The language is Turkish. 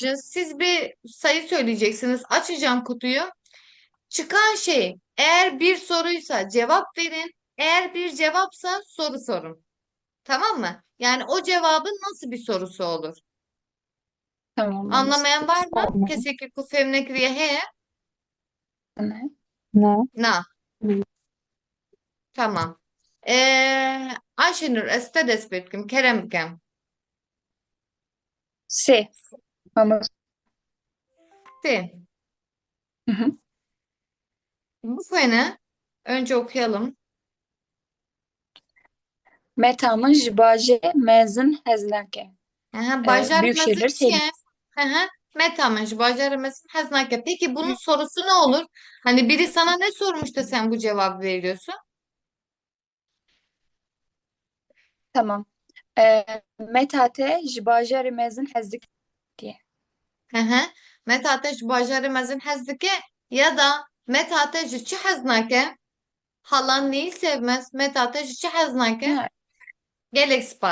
Siz bir sayı söyleyeceksiniz. Açacağım kutuyu. Çıkan şey eğer bir soruysa cevap verin. Eğer bir cevapsa soru sorun. Tamam mı? Yani o cevabın nasıl bir sorusu olur? Tamam Anlamayan var anlaştık. mı? Que que ku femne kriye he? Ne? Ne? Na. Tamam. Ayşenur estedes bitkim. Keremkem. Se. Vamos. Si. Hı hı. Bu fene önce okuyalım. Metamın jibaje mezin heznake. Aha, Büyük bacarmazı şehirleri çiğ. sevdim. Aha, metamış bacarması haznake. Peki bunun sorusu ne olur? Hani biri sana ne sormuş da sen bu cevabı veriyorsun? Tamam. Metate jibaje mezin hezdik diye. Aha, metateş bacarmazın hazdike ya da metateş çi haznake. Halan neyi sevmez? Metateş çi haznake. Ha, Gel